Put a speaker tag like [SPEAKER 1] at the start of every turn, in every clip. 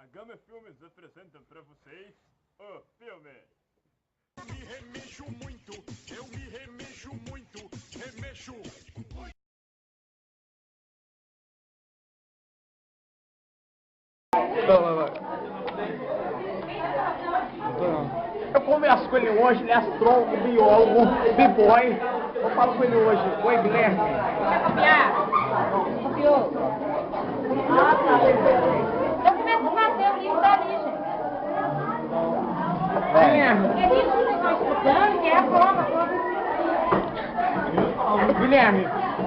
[SPEAKER 1] A Gama Filmes apresenta pra vocês o filme.
[SPEAKER 2] Me remexo muito, eu me remexo muito, remexo.
[SPEAKER 3] Eu converso com ele hoje, ele é astrônomo, biólogo, b-boy. Eu falo com ele hoje. Oi, Guilherme.
[SPEAKER 4] Copiou? Ah, tá. Eu começo a fazer o livro da origem.
[SPEAKER 3] Guilherme.
[SPEAKER 4] É isso que vocês estão estudando, que é a prova.
[SPEAKER 3] Guilherme,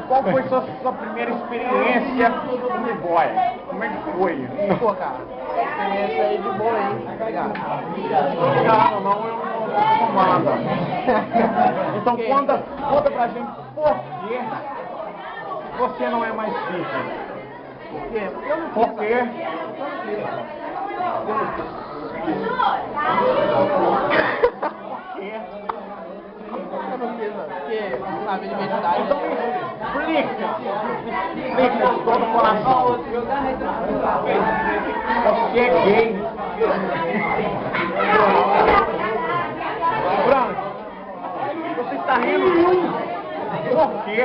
[SPEAKER 3] qual foi sua primeira experiência com b-boy? Como é que foi? Pô, cara, experiência aí de boa aí. Obrigado. Não, eu não comando. Então conta pra gente por que você não é mais virgem. Por quê? Por quê?
[SPEAKER 5] Porque na vida de verdade.
[SPEAKER 3] Então explica de todo o coração. Você é gay. Branco, você está rindo por quê?